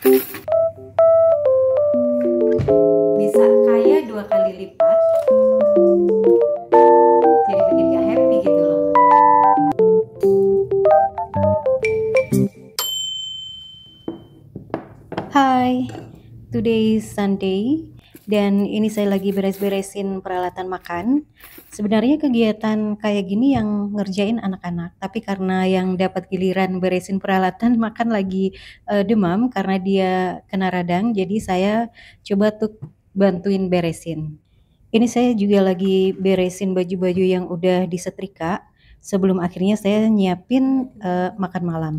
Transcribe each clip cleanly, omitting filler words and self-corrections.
Bisa kaya 2 kali lipat, jadi bikin gak happy gitu loh. Hai, today is Sunday dan ini saya lagi beres-beresin peralatan makan. Sebenarnya kegiatan kayak gini yang ngerjain anak-anak, tapi karena yang dapat giliran beresin peralatan makan lagi demam karena dia kena radang, jadi saya coba tuh bantuin beresin. Ini saya juga lagi beresin baju-baju yang udah disetrika sebelum akhirnya saya nyiapin makan malam.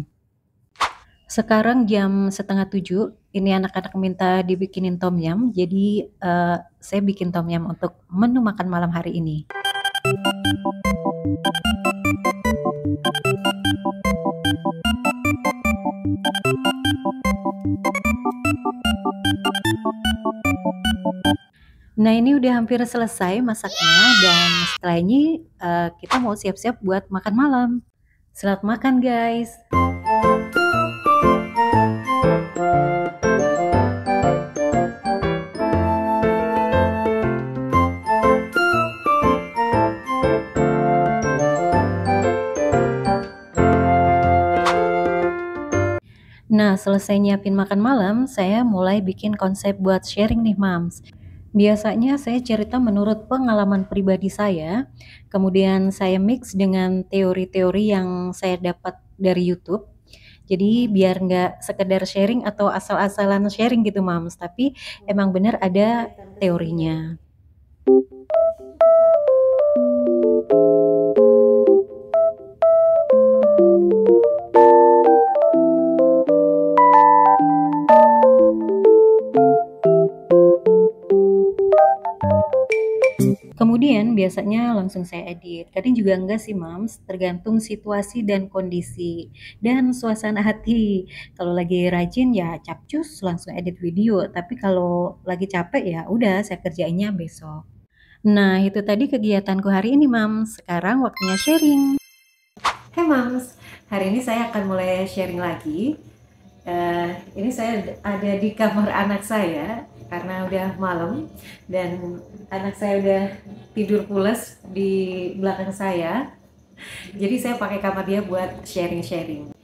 Sekarang jam setengah 7, ini anak-anak minta dibikinin tom yum, jadi saya bikin tom yum untuk menu makan malam hari ini. Nah, ini udah hampir selesai masaknya dan setelah ini kita mau siap-siap buat makan malam. Selamat makan guys. Nah, selesai nyiapin makan malam, saya mulai bikin konsep buat sharing nih, Mams. Biasanya saya cerita menurut pengalaman pribadi saya, kemudian saya mix dengan teori-teori yang saya dapat dari YouTube. Jadi biar nggak sekedar sharing atau asal-asalan sharing gitu, Mams, tapi emang benar ada teorinya. Kemudian biasanya langsung saya edit. Kadang juga enggak sih, Mams, tergantung situasi dan kondisi dan suasana hati. Kalau lagi rajin ya capcus langsung edit video, tapi kalau lagi capek ya udah saya kerjainnya besok. Nah, itu tadi kegiatanku hari ini, Mams. Sekarang waktunya sharing. Hai Mams, hari ini saya akan mulai sharing lagi. Ini saya ada di kamar anak saya karena udah malam dan anak saya udah tidur pules di belakang saya. Jadi saya pakai kamar dia buat sharing-sharing.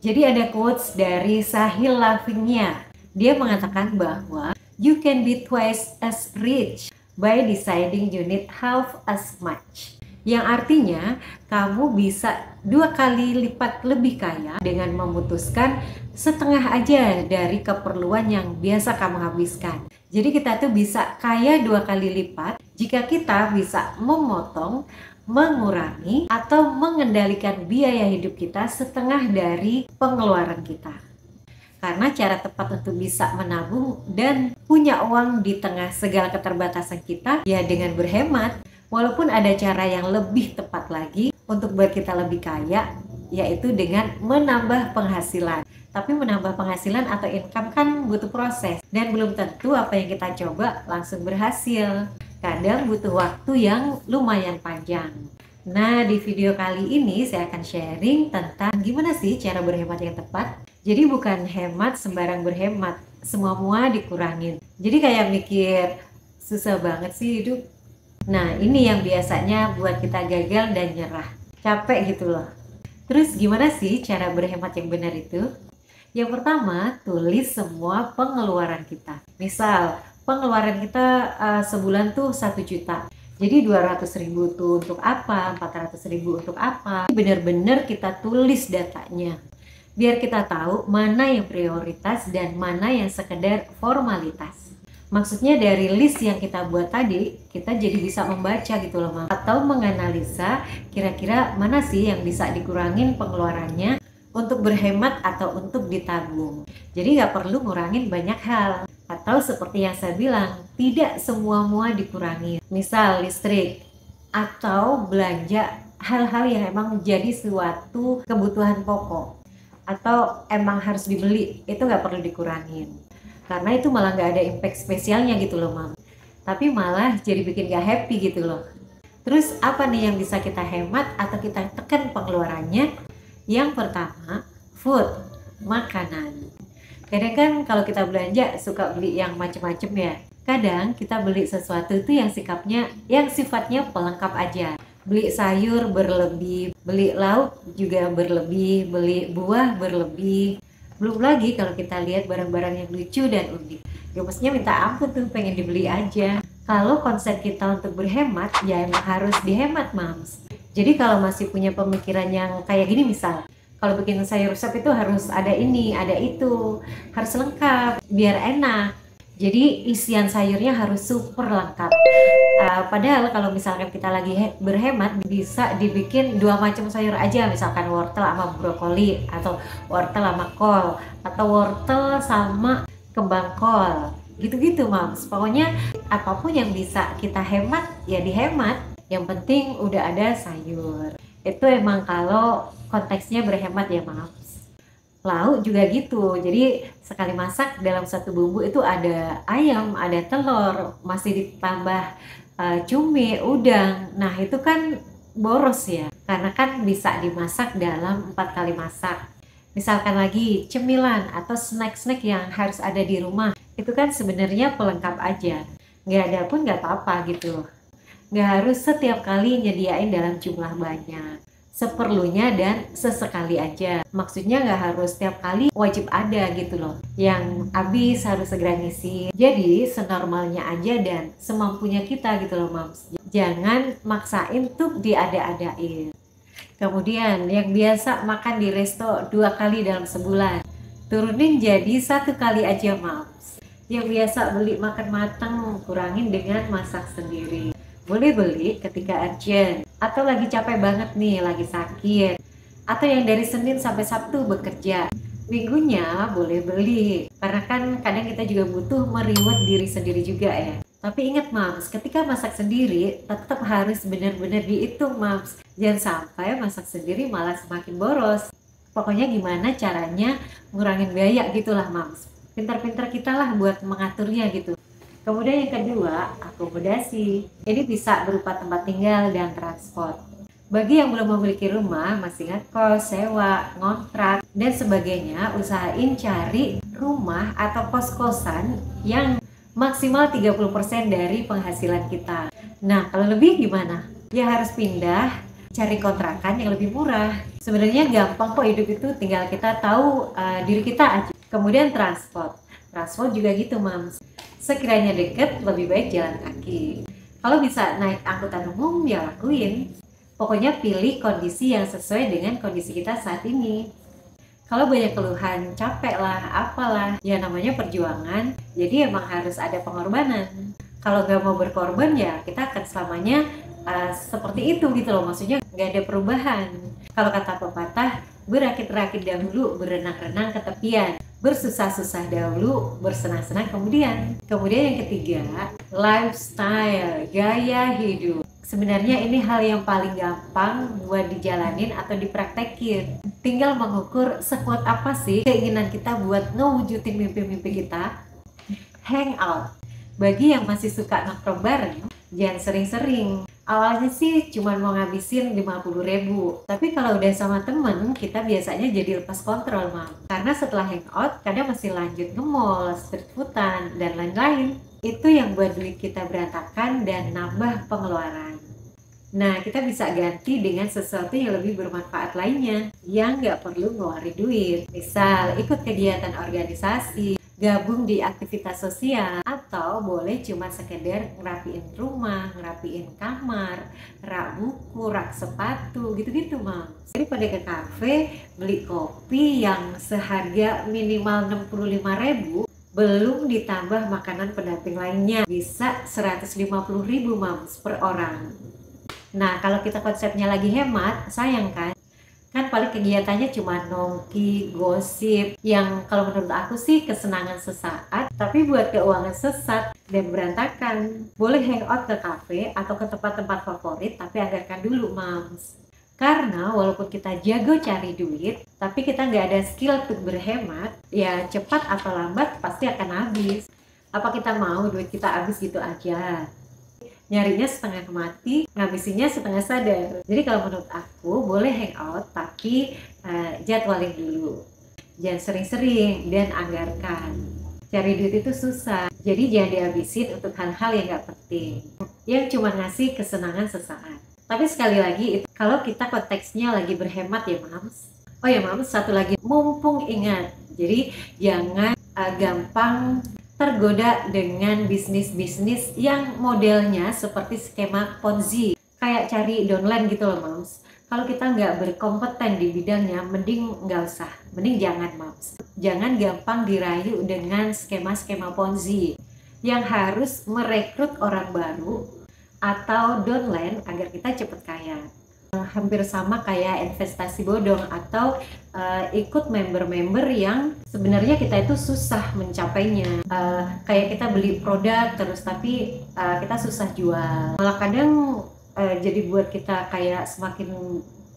Jadi ada quotes dari Sahil Lavinia. Dia mengatakan bahwa you can be twice as rich by deciding you need half as much. Yang artinya kamu bisa 2 kali lipat lebih kaya dengan memutuskan setengah aja dari keperluan yang biasa kamu habiskan. Jadi kita tuh bisa kaya 2 kali lipat jika kita bisa memotong, mengurangi, atau mengendalikan biaya hidup kita setengah dari pengeluaran kita. Karena cara tepat untuk bisa menabung dan punya uang di tengah segala keterbatasan kita ya dengan berhemat. Walaupun ada cara yang lebih tepat lagi untuk buat kita lebih kaya, yaitu dengan menambah penghasilan. Tapi menambah penghasilan atau income kan butuh proses dan belum tentu apa yang kita coba langsung berhasil. Kadang butuh waktu yang lumayan panjang. Nah, di video kali ini saya akan sharing tentang gimana sih cara berhemat yang tepat. Jadi bukan hemat sembarang berhemat, semua dikurangin. Jadi kayak mikir susah banget sih hidup. Nah, ini yang biasanya buat kita gagal dan nyerah. Capek gitu loh. Terus gimana sih cara berhemat yang benar itu? Yang pertama, tulis semua pengeluaran kita. Misal, pengeluaran kita sebulan tuh 1 juta. Jadi 200.000 tuh untuk apa? 400.000 untuk apa? Benar-benar kita tulis datanya. Biar kita tahu mana yang prioritas dan mana yang sekedar formalitas. Maksudnya dari list yang kita buat tadi, kita jadi bisa membaca gitu loh, Mam. Atau menganalisa kira-kira mana sih yang bisa dikurangin pengeluarannya untuk berhemat atau untuk ditabung. Jadi nggak perlu ngurangin banyak hal. Atau seperti yang saya bilang, tidak semua-mua dikurangin. Misal listrik atau belanja hal-hal yang emang menjadi suatu kebutuhan pokok. Atau emang harus dibeli, itu nggak perlu dikurangin. Karena itu malah nggak ada impact spesialnya gitu loh, Mam. Tapi malah jadi bikin gak happy gitu loh. Terus apa nih yang bisa kita hemat atau kita tekan pengeluarannya? Yang pertama, food, makanan. Kadang kan kalau kita belanja suka beli yang macem-macem ya. Kadang kita beli sesuatu itu yang sifatnya pelengkap aja. Beli sayur berlebih, beli lauk juga berlebih, beli buah berlebih. Belum lagi kalau kita lihat barang-barang yang lucu dan unik. Gemesnya minta ampun tuh, pengen dibeli aja. Kalau konsep kita untuk berhemat, ya emang harus dihemat, Mams. Jadi kalau masih punya pemikiran yang kayak gini misal, kalau bikin sayur sop itu harus ada ini, ada itu, harus lengkap, biar enak. Jadi isian sayurnya harus super lengkap. Padahal kalau misalkan kita lagi berhemat, bisa dibikin 2 macam sayur aja, misalkan wortel sama brokoli, atau wortel sama kol, atau wortel sama kembang kol, gitu-gitu Mams. Pokoknya apapun yang bisa kita hemat ya dihemat, yang penting udah ada sayur. Itu emang kalau konteksnya berhemat ya Mams. Lauk juga gitu, jadi sekali masak dalam satu bumbu itu ada ayam, ada telur, masih ditambah cumi, udang. Nah itu kan boros ya, karena kan bisa dimasak dalam 4 kali masak. Misalkan lagi cemilan atau snack-snack yang harus ada di rumah, itu kan sebenarnya pelengkap aja, nggak ada pun nggak apa-apa gitu. Nggak harus setiap kali nyediain dalam jumlah banyak, seperlunya dan sesekali aja. Maksudnya nggak harus setiap kali wajib ada gitu loh, yang habis harus segera ngisi. Jadi senormalnya aja dan semampunya kita gitu loh Mams. Jangan maksain tuh diada-adain. Kemudian yang biasa makan di resto 2 kali dalam sebulan, turunin jadi 1 kali aja Mams. Yang biasa beli makan matang, kurangin dengan masak sendiri. Boleh beli ketika urgent, atau lagi capek banget nih, lagi sakit, atau yang dari Senin sampai Sabtu bekerja. Minggunya boleh beli, karena kan kadang kita juga butuh mereward diri sendiri juga ya. Tapi ingat Mams, ketika masak sendiri tetap harus benar-benar dihitung Mams. Jangan sampai masak sendiri malah semakin boros. Pokoknya gimana caranya ngurangin biaya gitulah Mams. Pintar-pintar kita lah buat mengaturnya gitu. Kemudian yang kedua, akomodasi. Ini bisa berupa tempat tinggal dan transport. Bagi yang belum memiliki rumah, masih ngekos, sewa, ngontrak, dan sebagainya, usahain cari rumah atau kos-kosan yang maksimal 30% dari penghasilan kita. Nah, kalau lebih gimana? Ya harus pindah, cari kontrakan yang lebih murah. Sebenarnya gampang kok hidup itu, tinggal kita tahu diri kita aja. Kemudian transport juga gitu Mams. Sekiranya deket, lebih baik jalan kaki. Kalau bisa naik angkutan umum, ya lakuin. Pokoknya pilih kondisi yang sesuai dengan kondisi kita saat ini. Kalau banyak keluhan, capek lah, apalah, ya namanya perjuangan, jadi emang harus ada pengorbanan. Kalau gak mau berkorban ya kita akan selamanya seperti itu gitu loh, maksudnya gak ada perubahan. Kalau kata pepatah, berakit-rakit dahulu, berenang-renang ke tepian. Bersusah-susah dahulu, bersenang-senang kemudian. Kemudian yang ketiga, lifestyle, gaya hidup. Sebenarnya ini hal yang paling gampang buat dijalanin atau dipraktekin. Tinggal mengukur sekuat apa sih keinginan kita buat ngewujudin mimpi-mimpi kita. Hangout. Bagi yang masih suka nongkrong bareng, jangan sering-sering. Awalnya sih cuma mau ngabisin 50.000, tapi kalau udah sama temen kita biasanya jadi lepas kontrol Mam. Karena setelah hangout kadang masih lanjut nge-mall, street foodan, dan lain-lain. Itu yang buat duit kita berantakan dan nambah pengeluaran. Nah, kita bisa ganti dengan sesuatu yang lebih bermanfaat lainnya, yang nggak perlu ngeluarin duit. Misal, ikut kegiatan organisasi, gabung di aktivitas sosial, atau boleh cuma sekedar ngerapiin rumah, ngerapiin kamar, rak buku, rak sepatu, gitu-gitu Mam. Jadi pada ke kafe, beli kopi yang seharga minimal 65.000, belum ditambah makanan pendamping lainnya, bisa 150.000 Mams per orang. Nah kalau kita konsepnya lagi hemat, sayang kan paling kegiatannya cuma nongki, gosip, yang kalau menurut aku sih kesenangan sesaat, tapi buat keuangan sesat dan berantakan. Boleh hangout ke kafe atau ke tempat-tempat favorit, tapi anggarkan dulu Mams. Karena walaupun kita jago cari duit, tapi kita nggak ada skill untuk berhemat, ya cepat atau lambat pasti akan habis. Apa kita mau duit kita habis gitu aja? Nyarinya setengah mati, ngabisinnya setengah sadar. Jadi kalau menurut aku boleh hangout, tapi jadwalin dulu. Jangan sering-sering dan anggarkan. Cari duit itu susah, jadi jangan dihabisin untuk hal-hal yang gak penting, yang cuma ngasih kesenangan sesaat. Tapi sekali lagi, kalau kita konteksnya lagi berhemat ya Mams. Oh ya Mams, satu lagi, mumpung ingat, jadi jangan gampang tergoda dengan bisnis-bisnis yang modelnya seperti skema Ponzi. Kayak cari downline gitu loh Mams. Kalau kita nggak berkompeten di bidangnya, mending nggak usah, mending jangan Mams. Jangan gampang dirayu dengan skema-skema Ponzi yang harus merekrut orang baru atau downline agar kita cepat kaya. Hampir sama kayak investasi bodong atau ikut member-member yang sebenarnya kita itu susah mencapainya. Kayak kita beli produk terus tapi kita susah jual. Malah kadang jadi buat kita kayak semakin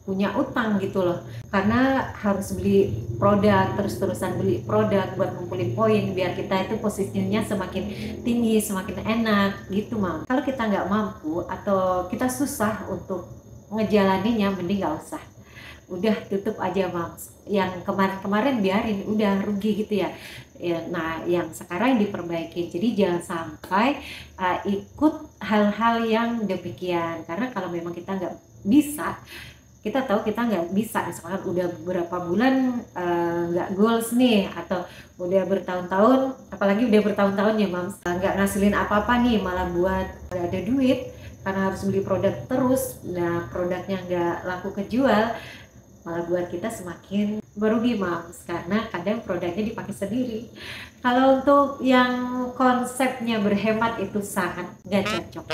punya utang gitu loh, karena harus beli produk terus-terusan beli produk buat ngumpulin poin biar kita itu posisinya semakin tinggi, semakin enak gitu Mam. Kalau kita nggak mampu atau kita susah untuk ngejalaninnya, mending nggak usah, udah tutup aja Mams. Yang kemarin-kemarin biarin, udah rugi gitu ya. Nah yang sekarang diperbaiki, jadi jangan sampai ikut hal-hal yang demikian, karena kalau memang kita nggak bisa, kita tahu kita nggak bisa, misalkan udah beberapa bulan nggak goals nih, atau udah bertahun-tahun, apalagi udah bertahun-tahun ya Mams, nggak ngasilin apa-apa nih, malah buat nggak ada duit karena harus beli produk terus. Nah produknya nggak laku kejual, malah buat kita semakin merugi Mams, karena kadang produknya dipakai sendiri. Kalau untuk yang konsepnya berhemat itu sangat nggak cocok.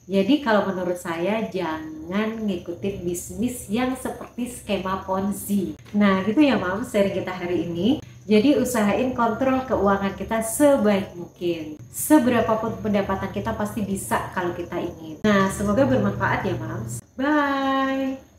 Jadi kalau menurut saya jangan ngikutin bisnis yang seperti skema Ponzi. Nah gitu ya Mams, sharing kita hari ini. Jadi usahain kontrol keuangan kita sebaik mungkin. Seberapapun pendapatan kita pasti bisa kalau kita ingin. Nah semoga bermanfaat ya Mams. Bye.